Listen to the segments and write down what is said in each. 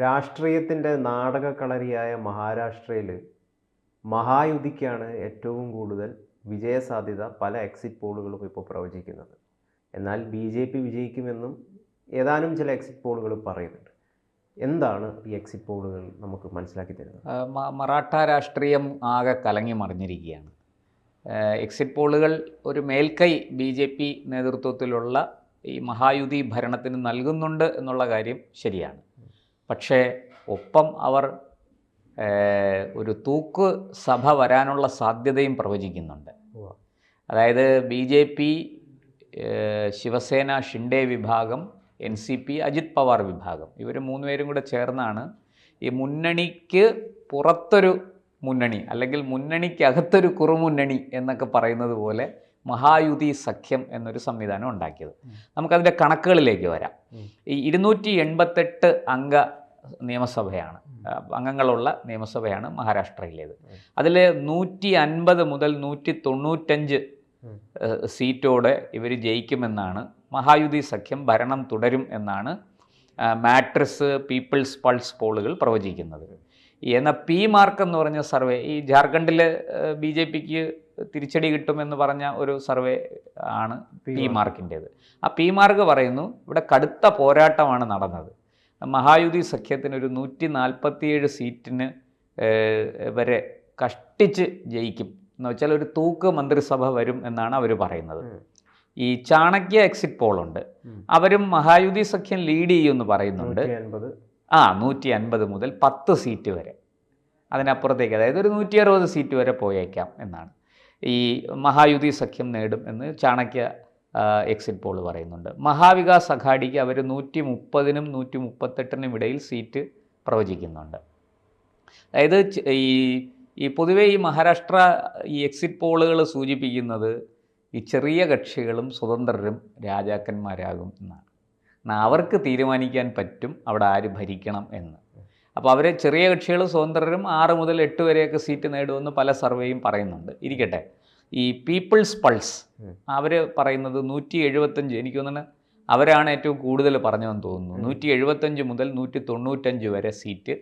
രാഷ്ട്രീയത്തിൻ്റെ നാടകക്കളരിയായ മഹാരാഷ്ട്രയിൽ മഹായുതിക്കാണ് ഏറ്റവും കൂടുതൽ വിജയസാധ്യത പല എക്സിറ്റ് പോളുകളും ഇപ്പോൾ പ്രവചിക്കുന്നത്. എന്നാൽ ബി.ജെ.പി. വിജയിക്കുമെന്നും ഏതാനും ചില എക്സിറ്റ് പോളുകൾ പറയുന്നുണ്ട്. എന്താണ് ഈ എക്സിറ്റ് പോളുകൾ നമുക്ക് മനസ്സിലാക്കി തരുന്നത്? മറാഠ രാഷ്ട്രീയം ആകെ കലങ്ങി മറിഞ്ഞിരിക്കുകയാണ്. എക്സിറ്റ് പോളുകൾ ഒരു മേൽക്കൈ ബി.ജെ.പി. നേതൃത്വത്തിലുള്ള ഈ മഹായുതി ഭരണത്തിന് നൽകുന്നുണ്ട് എന്നുള്ള കാര്യം ശരിയാണ്. പക്ഷേ ഒപ്പം അവർ ഒരു തൂക്ക് സഭ വരാനുള്ള സാധ്യതയും പ്രവചിക്കുന്നുണ്ട്. അതായത് ബി.ജെ.പി., ശിവസേന ഷിൻഡെ വിഭാഗം, NCP അജിത് പവാർ വിഭാഗം, ഇവർ മൂന്നുപേരും കൂടെ ചേർന്നാണ് ഈ മുന്നണിക്ക് പുറത്തൊരു മുന്നണി അല്ലെങ്കിൽ മുന്നണിക്കകത്തൊരു കുറുമുന്നണി എന്നൊക്കെ പറയുന്നത് പോലെ മഹായുതി സഖ്യം എന്നൊരു സംവിധാനം ഉണ്ടാക്കിയത്. നമുക്കതിൻ്റെ കണക്കുകളിലേക്ക് വരാം. ഈ 288 അംഗ നിയമസഭയാണ്, അംഗങ്ങളുള്ള നിയമസഭയാണ് മഹാരാഷ്ട്രയിലേത്. അതിൽ 150 മുതൽ 195 സീറ്റോടെ ഇവർ ജയിക്കുമെന്നാണ്, മഹായുതി സഖ്യം ഭരണം തുടരും എന്നാണ് മാട്രിക്സ്, പീപ്പിൾസ് പൾസ് പോളുകൾ പ്രവചിക്കുന്നത്. എന്നാൽ പി മാർക്ക് എന്ന് പറഞ്ഞ സർവേ, ഈ ജാർഖണ്ഡിൽ ബി.ജെ.പിക്ക് തിരിച്ചടി കിട്ടുമെന്ന് പറഞ്ഞ ഒരു സർവേ ആണ് പി മാർക്കിൻ്റേത്. ആ പി മാർക്ക് പറയുന്നു ഇവിടെ കടുത്ത പോരാട്ടമാണ് നടന്നത്, മഹായുതി സഖ്യത്തിന് ഒരു 147 സീറ്റിന് വരെ കഷ്ടിച്ച് ജയിക്കും എന്ന് വെച്ചാൽ ഒരു തൂക്ക് മന്ത്രിസഭ വരും എന്നാണ് അവർ പറയുന്നത്. ഈ ചാണക്യ എക്സിറ്റ് പോളുണ്ട്, അവരും മഹായുതി സഖ്യം ലീഡ് ചെയ്യുമെന്ന് പറയുന്നുണ്ട്. 150 മുതൽ 10 സീറ്റ് വരെ, അതിനപ്പുറത്തേക്ക്, അതായത് ഒരു 160 സീറ്റ് വരെ പോയേക്കാം എന്നാണ് ഈ മഹായുതി സഖ്യം നേടും എന്ന് ചാണക്യ എക്സിറ്റ് പോൾ പറയുന്നുണ്ട്. മഹാവികാസ് അഘാഡിക്ക് അവർ 130നും 138നും ഇടയിൽ സീറ്റ് പ്രവചിക്കുന്നുണ്ട്. അതായത് ഈ പൊതുവേ ഈ മഹാരാഷ്ട്ര ഈ എക്സിറ്റ് പോളുകൾ സൂചിപ്പിക്കുന്നത് ഈ ചെറിയ കക്ഷികളും സ്വതന്ത്രരും രാജാക്കന്മാരാകും എന്നാണ്. അവർക്ക് തീരുമാനിക്കാൻ പറ്റും അവിടെ ആര് ഭരിക്കണം എന്ന്. അപ്പോൾ അവരെ ചെറിയ കക്ഷികളും സ്വതന്ത്രരും 6 മുതൽ 8 വരെയൊക്കെ സീറ്റ് നേടുമെന്ന് പല സർവേയും പറയുന്നുണ്ട്. ഇരിക്കട്ടെ, ഈ പീപ്പിൾസ് പൾസ് അവർ പറയുന്നത് 175, എനിക്ക് തോന്നുന്നു അവരാണ് ഏറ്റവും കൂടുതൽ പറഞ്ഞതെന്ന് തോന്നുന്നു. 175 മുതൽ 195 വരെ സീറ്റ്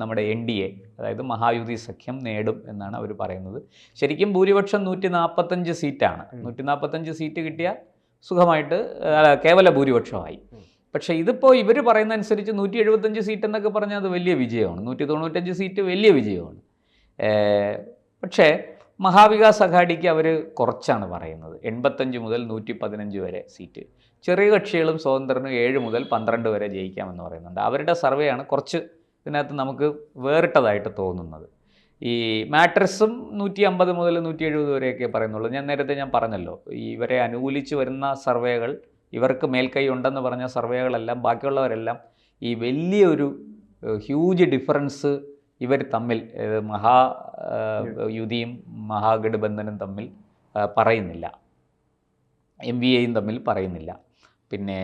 നമ്മുടെ NDA, അതായത് മഹായുതി സഖ്യം നേടും എന്നാണ് അവർ പറയുന്നത്. ശരിക്കും ഭൂരിപക്ഷം 145 സീറ്റാണ്. 145 സീറ്റ് കിട്ടിയാൽ സുഖമായിട്ട് കേവല ഭൂരിപക്ഷമായി. പക്ഷേ ഇതിപ്പോൾ ഇവർ പറയുന്നതനുസരിച്ച് 175 സീറ്റ് എന്നൊക്കെ പറഞ്ഞാൽ അത് വലിയ വിജയമാണ്. 195 സീറ്റ് വലിയ വിജയമാണ്. പക്ഷേ മഹാവികാസ് അഘാഡിക്ക് അവർ കുറച്ചാണ് പറയുന്നത്, 85 മുതൽ 115 വരെ സീറ്റ്. ചെറിയ കക്ഷികളും സ്വതന്ത്രനും 7 മുതൽ 12 വരെ ജയിക്കാമെന്ന് പറയുന്നുണ്ട്. അവരുടെ സർവേയാണ് കുറച്ച് ഇതിനകത്ത് നമുക്ക് വേറിട്ടതായിട്ട് തോന്നുന്നത്. ഈ മാട്രിക്സും 150 മുതൽ 170 വരെയൊക്കെ പറയുന്നുള്ളൂ. നേരത്തെ ഞാൻ പറഞ്ഞല്ലോ, ഇവരെ അനുകൂലിച്ച് വരുന്ന സർവേകൾ, ഇവർക്ക് മേൽക്കൈ ഉണ്ടെന്ന് പറഞ്ഞ സർവേകളെല്ലാം, ബാക്കിയുള്ളവരെല്ലാം ഈ വലിയൊരു ഹ്യൂജ് ഡിഫറൻസ് ഇവർ തമ്മിൽ, മഹായുതിയും മഹാഗഠബന്ധനും തമ്മിൽ പറയുന്നില്ല, MVAയും തമ്മിൽ പറയുന്നില്ല. പിന്നെ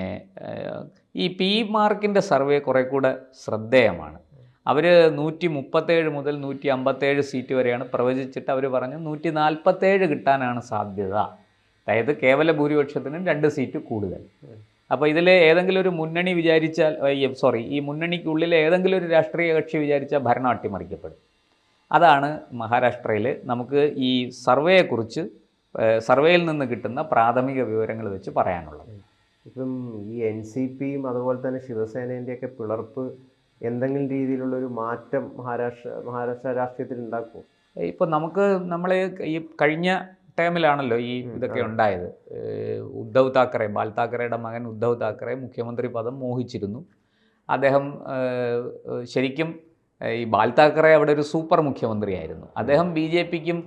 ഈ പി മാർക്കിൻ്റെ സർവേ കുറേ കൂടെ ശ്രദ്ധേയമാണ്. അവർ 137 മുതൽ 157 സീറ്റ് വരെയാണ് പ്രവചിച്ചിട്ട് അവർ പറഞ്ഞു 147 കിട്ടാനാണ് സാധ്യത. അതായത് കേവല ഭൂരിപക്ഷത്തിന് 2 സീറ്റ് കൂടുതൽ. അപ്പോൾ ഇതിൽ ഏതെങ്കിലും ഒരു മുന്നണി വിചാരിച്ചാൽ, ഈ മുന്നണിക്കുള്ളിൽ ഏതെങ്കിലും ഒരു രാഷ്ട്രീയ കക്ഷി വിചാരിച്ചാൽ ഭരണം അട്ടിമറിക്കപ്പെടും. അതാണ് മഹാരാഷ്ട്രയിൽ നമുക്ക് ഈ സർവേയെക്കുറിച്ച്, സർവേയിൽ നിന്ന് കിട്ടുന്ന പ്രാഥമിക വിവരങ്ങൾ വെച്ച് പറയാനുള്ളത്. ഇപ്പം ഈ NCPയും അതുപോലെ തന്നെ ശിവസേനേൻ്റെയൊക്കെ പിളർപ്പ് എന്തെങ്കിലും രീതിയിലുള്ളൊരു മാറ്റം മഹാരാഷ്ട്ര രാഷ്ട്രീയത്തിൽ ഉണ്ടാക്കുമോ? ഇപ്പോൾ നമ്മൾ ഈ കഴിഞ്ഞ ടൈമിലാണല്ലോ ഈ ഇതൊക്കെ ഉണ്ടായത്. ഉദ്ധവ് താക്കറെ, ബാൽ താക്കറയുടെ മകൻ ഉദ്ധവ് താക്കറെ മുഖ്യമന്ത്രി പദം മോഹിച്ചിരുന്നു. അദ്ദേഹം ശരിക്കും ഈ ബാൽ താക്കറെ അവിടെ ഒരു സൂപ്പർ മുഖ്യമന്ത്രിയായിരുന്നു. അദ്ദേഹം ബി.ജെ.പിക്കും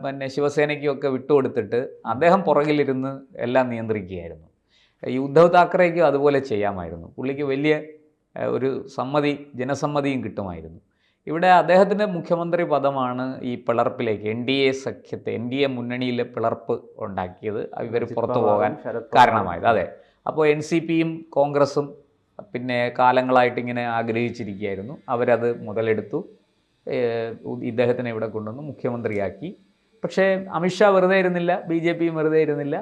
പിന്നെ ശിവസേനയ്ക്കും ഒക്കെ വിട്ടുകൊടുത്തിട്ട് അദ്ദേഹം പുറകിലിരുന്ന് എല്ലാം നിയന്ത്രിക്കുകയായിരുന്നു. ഈ ഉദ്ധവ് താക്കറേക്കും അതുപോലെ ചെയ്യാമായിരുന്നു. പുള്ളിക്ക് വലിയ ഒരു ജനസമ്മതിയും കിട്ടുമായിരുന്നു. ഇവിടെ അദ്ദേഹത്തിൻ്റെ മുഖ്യമന്ത്രി പദമാണ് ഈ പിളർപ്പിലേക്ക്, NDA സഖ്യത്തെ, NDA മുന്നണിയിലെ പിളർപ്പ് ഉണ്ടാക്കിയത്, ഇവർ പുറത്തു പോകാൻ കാരണമായത്. അതെ, അപ്പോൾ NCPയും കോൺഗ്രസും പിന്നെ കാലങ്ങളായിട്ടിങ്ങനെ ആഗ്രഹിച്ചിരിക്കുകയായിരുന്നു. അവരത് മുതലെടുത്തു, ഇദ്ദേഹത്തിനെ ഇവിടെ കൊണ്ടുവന്ന് മുഖ്യമന്ത്രിയാക്കി. പക്ഷേ അമിത്ഷാ വെറുതെ ഇരുന്നില്ല, BJP വെറുതെ ഇരുന്നില്ല,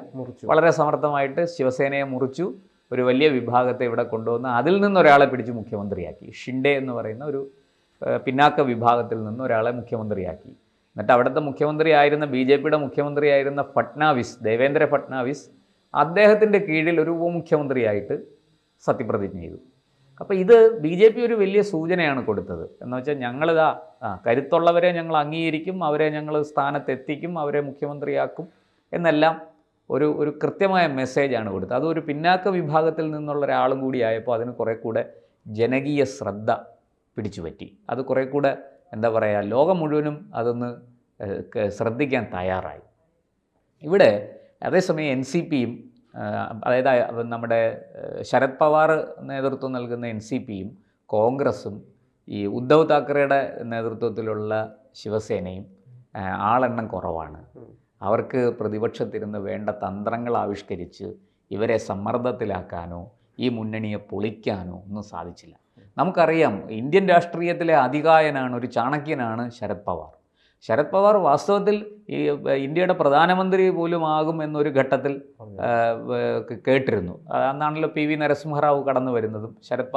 വളരെ സമർത്ഥമായിട്ട് ശിവസേനയെ മുറിച്ചു, ഒരു വലിയ വിഭാഗത്തെ ഇവിടെ കൊണ്ടുവന്ന് അതിൽ നിന്നൊരാളെ പിടിച്ച് മുഖ്യമന്ത്രിയാക്കി. ഷിൻഡെ എന്ന് പറയുന്ന ഒരു പിന്നാക്ക വിഭാഗത്തിൽ നിന്ന് ഒരാളെ മുഖ്യമന്ത്രിയാക്കി. എന്നിട്ട് അവിടുത്തെ മുഖ്യമന്ത്രി ആയിരുന്ന BJPയുടെ മുഖ്യമന്ത്രി ആയിരുന്ന ഫട്നാവിസ്, ദേവേന്ദ്ര ഫട്നാവിസ്, അദ്ദേഹത്തിൻ്റെ കീഴിൽ ഒരു ഉപമുഖ്യമന്ത്രിയായിട്ട് സത്യപ്രതിജ്ഞ ചെയ്തു. അപ്പോൾ ഇത് BJP ഒരു വലിയ സൂചനയാണ് കൊടുത്തത്. എന്ന് വെച്ചാൽ ഞങ്ങളിതാ കരുത്തുള്ളവരെ ഞങ്ങൾ അംഗീകരിക്കും, അവരെ ഞങ്ങൾ സ്ഥാനത്തെത്തിക്കും, അവരെ മുഖ്യമന്ത്രിയാക്കും എന്നെല്ലാം ഒരു കൃത്യമായ മെസ്സേജാണ് കൊടുത്തത്. അതൊരു പിന്നാക്ക വിഭാഗത്തിൽ നിന്നുള്ള ഒരാളും കൂടി ആയപ്പോൾ അതിന് കുറേ കൂടെ ജനകീയ ശ്രദ്ധ പിടിച്ചുപറ്റി. അത് കുറേ കൂടെ എന്താ പറയുക, ലോകം മുഴുവനും അതൊന്ന് ശ്രദ്ധിക്കാൻ തയ്യാറായി. ഇവിടെ അതേസമയം NCPയും അതായത് നമ്മുടെ ശരത് പവാർ നേതൃത്വം നൽകുന്ന NCPയും കോൺഗ്രസും ഈ ഉദ്ധവ് താക്കറെയുടെ നേതൃത്വത്തിലുള്ള ശിവസേനയും ആളെണ്ണം കുറവാണ്. അവർക്ക് പ്രതിപക്ഷത്തിരുന്ന് വേണ്ട തന്ത്രങ്ങൾ ആവിഷ്കരിച്ച് ഇവരെ സമ്മർദ്ദത്തിലാക്കാനോ ഈ മുന്നണിയെ പൊളിക്കാനോ ഒന്നും സാധിച്ചില്ല. നമുക്കറിയാം, ഇന്ത്യൻ രാഷ്ട്രീയത്തിലെ അതികായനാണ്, ഒരു ചാണക്യനാണ് ശരത് പവാർ. ശരത് പവാർ വാസ്തവത്തിൽ ഈ ഇന്ത്യയുടെ പ്രധാനമന്ത്രി പോലും ആകും എന്നൊരു ഘട്ടത്തിൽ കേട്ടിരുന്നു. അന്നാണല്ലോ PV നരസിംഹറാവു കടന്നു വരുന്നതും. ശരത്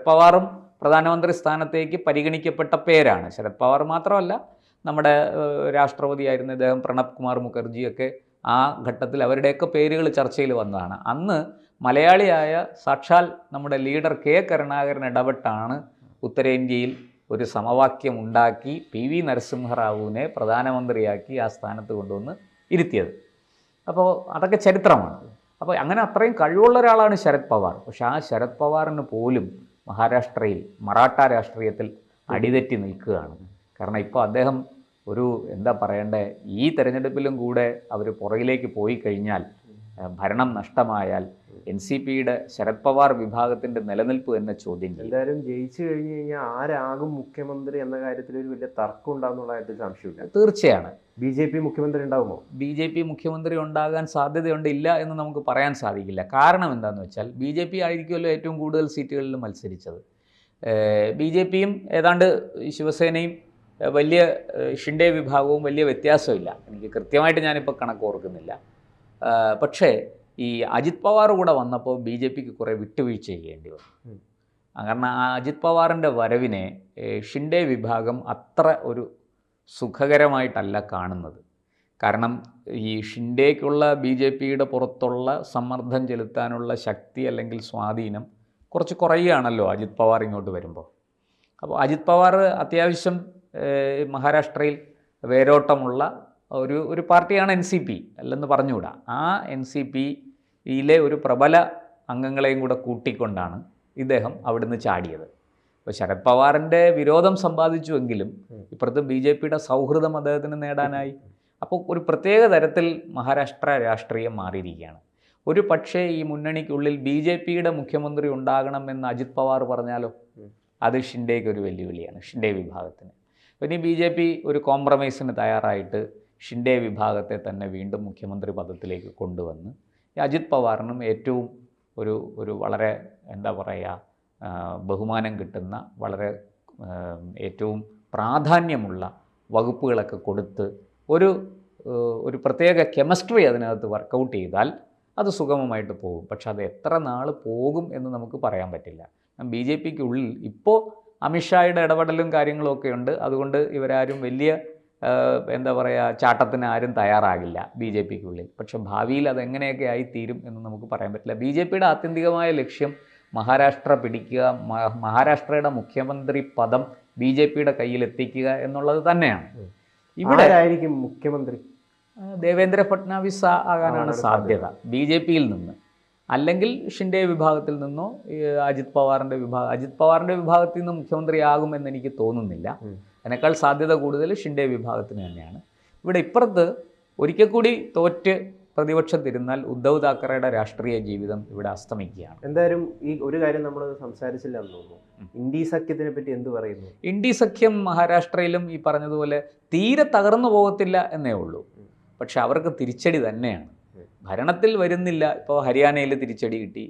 പവാറും പ്രധാനമന്ത്രി സ്ഥാനത്തേക്ക് പരിഗണിക്കപ്പെട്ട പേരാണ്. ശരത് പവാർ മാത്രമല്ല, നമ്മുടെ രാഷ്ട്രപതിയായിരുന്ന ഇദ്ദേഹം പ്രണബ് കുമാർ മുഖർജിയൊക്കെ ആ ഘട്ടത്തിൽ അവരുടെയൊക്കെ പേരുകൾ ചർച്ചയിൽ വന്നതാണ്. അന്ന് മലയാളിയായ സാക്ഷാൽ നമ്മുടെ ലീഡർ K കരുണാകരൻ ഇടപെട്ടാണ് ഉത്തരേന്ത്യയിൽ ഒരു സമവാക്യം ഉണ്ടാക്കി PV നരസിംഹറാവുവിനെ പ്രധാനമന്ത്രിയാക്കി ആ സ്ഥാനത്ത് കൊണ്ടുവന്ന് ഇരുത്തിയത്. അപ്പോൾ അതൊക്കെ ചരിത്രമാണ്. അപ്പോൾ അങ്ങനെ അത്രയും കഴിവുള്ള ഒരാളാണ് ശരത് പവാർ. പക്ഷെ ആ ശരത് പവാറിന് പോലും മഹാരാഷ്ട്രയിൽ മറാഠ രാഷ്ട്രീയത്തിൽ അടിതെറ്റി നിൽക്കുകയാണ്. കാരണം ഇപ്പോൾ അദ്ദേഹം ഒരു എന്താ പറയണ്ടേ, ഈ തെരഞ്ഞെടുപ്പിലും കൂടെ അവർ പുറകിലേക്ക് പോയി കഴിഞ്ഞാൽ, ഭരണം നഷ്ടമായാൽ NCPയുടെ ശരത് പവാർ വിഭാഗത്തിൻ്റെ നിലനിൽപ്പ് തന്നെ ചോദ്യം ചെയ്യും. എന്തായാലും ജയിച്ചു കഴിഞ്ഞ് കഴിഞ്ഞാൽ ആരാകും മുഖ്യമന്ത്രി എന്ന കാര്യത്തിൽ ഒരു വലിയ തർക്കം ഉണ്ടാകുന്നുള്ള കാര്യത്തിൽ സംശയമില്ല. തീർച്ചയാണ്. BJP മുഖ്യമന്ത്രി ഉണ്ടാകുമോ? BJP മുഖ്യമന്ത്രി ഉണ്ടാകാൻ സാധ്യതയുണ്ട്, ഇല്ല എന്ന് നമുക്ക് പറയാൻ സാധിക്കില്ല. കാരണം എന്താണെന്ന് വെച്ചാൽ BJP ആയിരിക്കുമല്ലോ ഏറ്റവും കൂടുതൽ സീറ്റുകളിൽ മത്സരിച്ചത്. BJPയും ഏതാണ്ട് ശിവസേനയും വലിയ ഷിൻഡെ വിഭാഗവും വലിയ വ്യത്യാസമില്ല. എനിക്ക് കൃത്യമായിട്ട് ഞാനിപ്പോൾ കണക്ക് ഓർക്കുന്നില്ല. പക്ഷേ ഈ അജിത് പവാർ കൂടെ വന്നപ്പോൾ BJPക്ക് കുറേ വിട്ടുവീഴ്ച ചെയ്യേണ്ടി വന്നു. കാരണം ആ അജിത് പവാറിൻ്റെ വരവിനെ ഷിൻഡെ വിഭാഗം അത്ര ഒരു സുഖകരമായിട്ടല്ല കാണുന്നത്. കാരണം ഈ ഷിൻഡേക്കുള്ള BJPയുടെ പുറത്തുള്ള സമ്മർദ്ദം ചെലുത്താനുള്ള ശക്തി അല്ലെങ്കിൽ സ്വാധീനം കുറച്ച് കുറയുകയാണല്ലോ അജിത് പവാർ ഇങ്ങോട്ട് വരുമ്പോൾ. അപ്പോൾ അജിത് പവാർ അത്യാവശ്യം മഹാരാഷ്ട്രയിൽ വേരോട്ടമുള്ള ഒരു പാർട്ടിയാണ് NCP, അല്ലെന്ന് പറഞ്ഞുകൂടാ. ആ NCPയിലെ ഒരു പ്രബല അംഗങ്ങളെയും കൂടെ കൂട്ടിക്കൊണ്ടാണ് ഇദ്ദേഹം അവിടുന്ന് ചാടിയത്. ഇപ്പോൾ ശരത് പവാറിൻ്റെ വിരോധം സമ്പാദിച്ചുവെങ്കിലും ഇപ്പുറത്ത് BJPയുടെ സൗഹൃദം അദ്ദേഹത്തിന് നേടാനായി. അപ്പോൾ ഒരു പ്രത്യേക തരത്തിൽ മഹാരാഷ്ട്ര രാഷ്ട്രീയം മാറിയിരിക്കുകയാണ്. ഒരു പക്ഷേ ഈ മുന്നണിക്കുള്ളിൽ BJPയുടെ മുഖ്യമന്ത്രി ഉണ്ടാകണമെന്ന് അജിത് പവാർ പറഞ്ഞാലോ, അത് ഷിൻഡേക്ക് ഒരു വെല്ലുവിളിയാണ്, ഷിൻഡെ വിഭാഗത്തിന്. പിന്നെ BJP ഒരു കോംപ്രമൈസിന് തയ്യാറായിട്ട് ഷിൻഡെ വിഭാഗത്തെ തന്നെ വീണ്ടും മുഖ്യമന്ത്രി പദത്തിലേക്ക് കൊണ്ടുവന്ന് അജിത് പവാറിനും ഏറ്റവും ഒരു വളരെ എന്താ പറയുക, ബഹുമാനം കിട്ടുന്ന വളരെ ഏറ്റവും പ്രാധാന്യമുള്ള വകുപ്പുകളൊക്കെ കൊടുത്ത് ഒരു പ്രത്യേക കെമിസ്ട്രി അതിനകത്ത് വർക്കൗട്ട് ചെയ്താൽ അത് സുഗമമായിട്ട് പോകും. പക്ഷെ അത് എത്ര നാൾ പോകും എന്ന് നമുക്ക് പറയാൻ പറ്റില്ല. BJPക്കുള്ളിൽ ഇപ്പോൾ അമിത്ഷായുടെ ഇടപെടലും കാര്യങ്ങളും ഒക്കെ ഉണ്ട്. അതുകൊണ്ട് ഇവരാരും വലിയ എന്താ പറയുക, ചാട്ടത്തിന് ആരും തയ്യാറാകില്ല BJPക്കുള്ളിൽ. പക്ഷെ ഭാവിയിൽ അതെങ്ങനെയൊക്കെ ആയിത്തീരും എന്ന് നമുക്ക് പറയാൻ പറ്റില്ല. BJPയുടെ ആത്യന്തികമായ ലക്ഷ്യം മഹാരാഷ്ട്ര പിടിക്കുക, മഹാരാഷ്ട്രയുടെ മുഖ്യമന്ത്രി പദം BJPയുടെ കയ്യിലെത്തിക്കുക എന്നുള്ളത് തന്നെയാണ്. ഇവിടെ ആയിരിക്കും മുഖ്യമന്ത്രി ദേവേന്ദ്ര ഫട്നാവിസ് ആകാനാണ് സാധ്യത BJPയിൽ നിന്ന്. അല്ലെങ്കിൽ ഷിൻഡെ വിഭാഗത്തിൽ നിന്നോ അജിത് പവാറിൻ്റെ വിഭാഗത്തിൽ നിന്ന് മുഖ്യമന്ത്രിയാകുമെന്ന് എനിക്ക് തോന്നുന്നില്ല. അതിനേക്കാൾ സാധ്യത കൂടുതൽ ഷിൻഡെ വിഭാഗത്തിന് തന്നെയാണ്. ഇവിടെ ഇപ്പുറത്ത് ഒരിക്കൽ കൂടി തോറ്റ് പ്രതിപക്ഷത്തിരുന്നാൽ ഉദ്ധവ് താക്കറയുടെ രാഷ്ട്രീയ ജീവിതം ഇവിടെ അസ്തമിക്കുകയാണ്. എന്തായാലും ഈ ഒരു കാര്യം നമ്മൾ സംസാരിച്ചില്ല എന്ന് തോന്നുന്നു. ഇന്ത്യ സഖ്യത്തിനെ പറ്റി എന്ത് പറയുന്നു? ഇന്ത്യ സഖ്യം മഹാരാഷ്ട്രയിലും ഈ പറഞ്ഞതുപോലെ തീരെ തകർന്നു പോകത്തില്ല എന്നേ ഉള്ളൂ. പക്ഷെ അവർക്ക് തിരിച്ചടി തന്നെയാണ്. ഭരണത്തിൽ വരുന്നില്ല. ഇപ്പോൾ ഹരിയാനയിൽ തിരിച്ചടി കിട്ടി,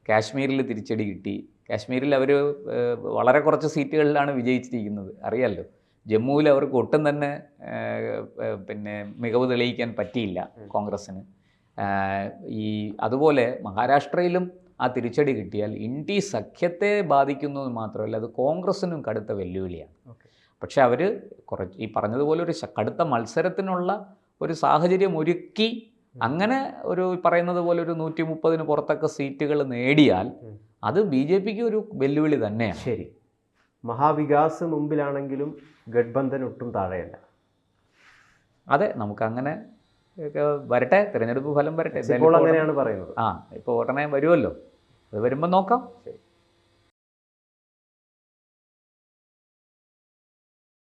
കാശ്മീരിൽ തിരിച്ചടി കിട്ടി. കാശ്മീരിൽ അവർ വളരെ കുറച്ച് സീറ്റുകളിലാണ് വിജയിച്ചിരിക്കുന്നത്, അറിയാമല്ലോ. ജമ്മുവിൽ അവർക്ക് ഒട്ടും തന്നെ മികവ് തെളിയിക്കാൻ പറ്റിയില്ല കോൺഗ്രസ്സിന്. ഈ അതുപോലെ മഹാരാഷ്ട്രയിലും ആ തിരിച്ചടി കിട്ടിയാൽ ഇന്ത്യ സഖ്യത്തെ ബാധിക്കുന്നത് മാത്രമല്ല, അത് കോൺഗ്രസിനും കടുത്ത വെല്ലുവിളിയാണ്. പക്ഷേ അവർ കുറച്ച് ഈ പറഞ്ഞതുപോലെ ഒരു കടുത്ത മത്സരത്തിനുള്ള ഒരു സാഹചര്യം ഒരുക്കി അങ്ങനെ ഒരു പറയുന്നത് പോലെ ഒരു 130 പുറത്തൊക്കെ സീറ്റുകൾ നേടിയാൽ അത് ബി ജെ പിക്ക് ഒരു വെല്ലുവിളി തന്നെയാണ്. ശരി, മഹാവികാസ് മുമ്പിലാണെങ്കിലും ഗഡ്ബന്ധൻ ഒട്ടും താഴെയല്ല. അതെ, നമുക്കങ്ങനെ വരട്ടെ, തിരഞ്ഞെടുപ്പ് ഫലം വരട്ടെ. ഇപ്പോൾ അങ്ങനെയാണ് പറയുന്നത്. ഇപ്പോൾ ഉടനെ വരുമല്ലോ, അത് വരുമ്പോൾ നോക്കാം. ശരി.